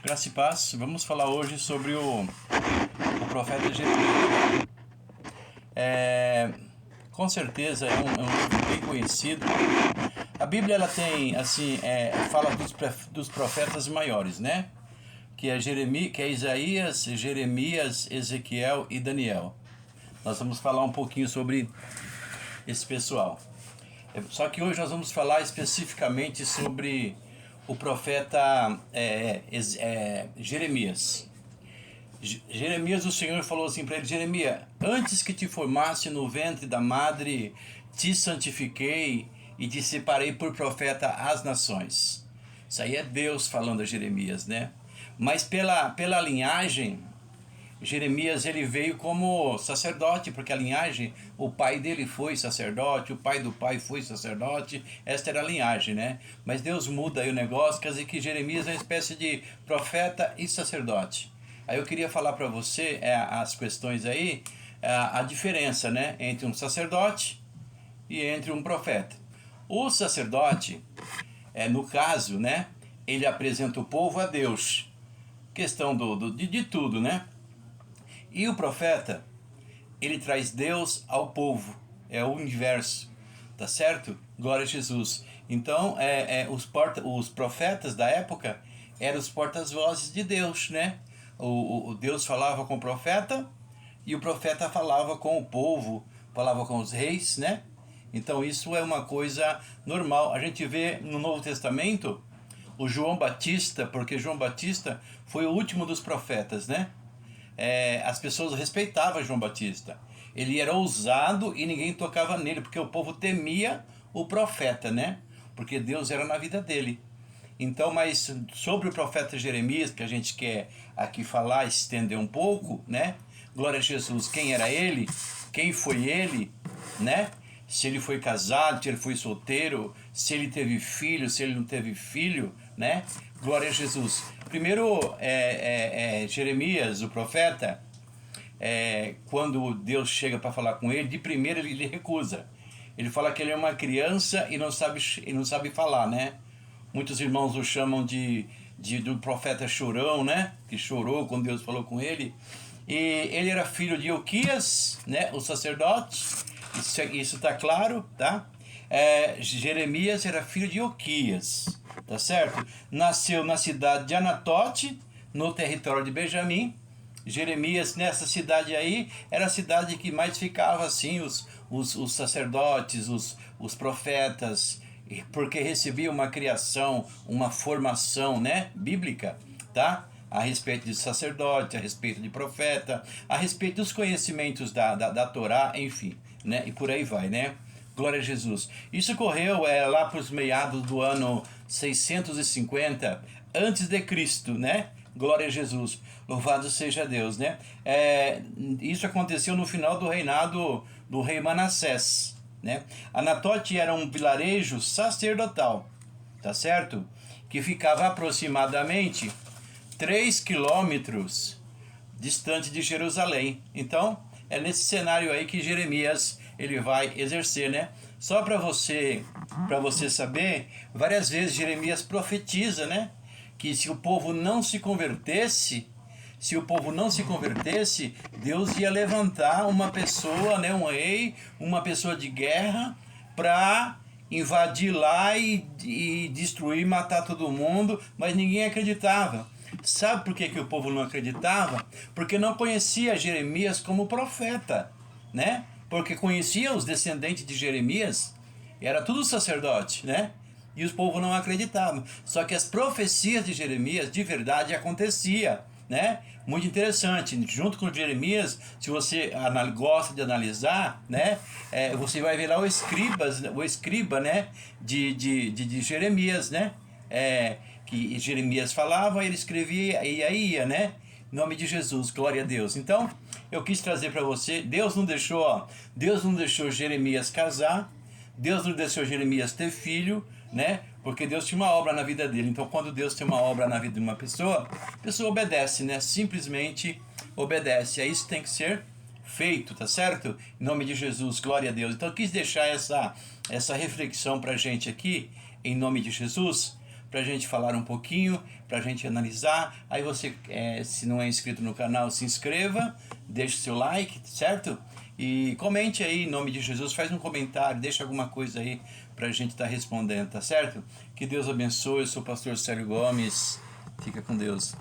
Graça e paz, vamos falar hoje sobre o profeta Jeremias. Com certeza é um livro bem conhecido. A Bíblia ela tem assim, fala dos profetas maiores, né? Que é Isaías, Jeremias, Ezequiel e Daniel. Nós vamos falar um pouquinho sobre esse pessoal. Só que hoje nós vamos falar especificamente sobre o profeta Jeremias. Jeremias, o Senhor falou assim para ele: Jeremias, antes que te formasse no ventre da madre, te santifiquei e te separei por profeta às nações. Isso aí é Deus falando a Jeremias, né? Mas pela linhagem, Jeremias ele veio como sacerdote, porque a linhagem, o pai dele foi sacerdote, o pai do pai foi sacerdote, esta era a linhagem, né? Mas Deus muda aí o negócio, quer dizer que Jeremias é uma espécie de profeta e sacerdote. Aí eu queria falar para você as questões aí, a diferença, né, entre um sacerdote e entre um profeta. O sacerdote, no caso, né, ele apresenta o povo a Deus, questão de tudo, né? E o profeta, ele traz Deus ao povo, é o universo, tá certo? Glória a Jesus. Então, os profetas da época eram os porta-vozes de Deus, né? O Deus falava com o profeta e o profeta falava com o povo, falava com os reis, né? Então isso é uma coisa normal. A gente vê no Novo Testamento o João Batista, porque João Batista foi o último dos profetas, né? As pessoas respeitavam João Batista. Ele era ousado e ninguém tocava nele, porque o povo temia o profeta, né? Porque Deus era na vida dele. Então, mas sobre o profeta Jeremias, que a gente quer aqui falar, estender um pouco, né? Glória a Jesus, quem era ele? Quem foi ele? Né? Se ele foi casado, se ele foi solteiro, se ele teve filho, se ele não teve filho, né? Glória a Jesus. Primeiro, Jeremias, o profeta, quando Deus chega para falar com ele, de primeiro ele recusa. Ele fala que ele é uma criança e não sabe falar, né? Muitos irmãos o chamam do profeta chorão, né? Que chorou quando Deus falou com ele. E ele era filho de Ilquias, né? O sacerdote. Isso está claro, tá? Jeremias era filho de Ilquias, tá certo? Nasceu na cidade de Anatote, no território de Benjamim. Jeremias, nessa cidade aí, era a cidade que mais ficava assim, os sacerdotes, os profetas, porque recebia uma criação, uma formação, né, bíblica, tá? A respeito de sacerdote, a respeito de profeta, a respeito dos conhecimentos da Torá, enfim, né? E por aí vai, né? Glória a Jesus. Isso ocorreu lá para os meados do ano 650 antes de Cristo, né? Glória a Jesus. Louvado seja Deus, né? Isso aconteceu no final do reinado do rei Manassés, né? Anatote era um vilarejo sacerdotal, tá certo? Que ficava aproximadamente 3 quilômetros distante de Jerusalém. Então, é nesse cenário aí que Jeremias ele vai exercer, né? Só para você saber, várias vezes Jeremias profetiza, né? Que se o povo não se convertesse, Deus ia levantar uma pessoa, né, um rei, uma pessoa de guerra, para invadir lá e destruir, matar todo mundo, mas ninguém acreditava. Sabe por que o povo não acreditava? Porque não conhecia Jeremias como profeta, né? Porque conhecia os descendentes de Jeremias, era tudo sacerdote, né? E os povos não acreditavam. Só que as profecias de Jeremias de verdade aconteciam, né? Muito interessante. Junto com Jeremias, se você gosta de analisar, né? Você vai ver lá o escriba, né? De Jeremias, né? Que Jeremias falava, ele escrevia e aí ia, né? Em nome de Jesus, glória a Deus. Então, eu quis trazer para você, Deus não deixou Jeremias casar, Deus não deixou Jeremias ter filho, né? Porque Deus tinha uma obra na vida dele. Então, quando Deus tem uma obra na vida de uma pessoa, a pessoa obedece, né? Simplesmente obedece. É isso que tem que ser feito, tá certo? Em nome de Jesus, glória a Deus. Então, eu quis deixar essa reflexão pra gente aqui, em nome de Jesus, para a gente falar um pouquinho, para a gente analisar. Aí você, se não é inscrito no canal, se inscreva, deixe seu like, certo? E comente aí em nome de Jesus, faz um comentário, deixa alguma coisa aí para a gente estar respondendo, tá certo? Que Deus abençoe, eu sou o pastor Célio Gomes, fica com Deus.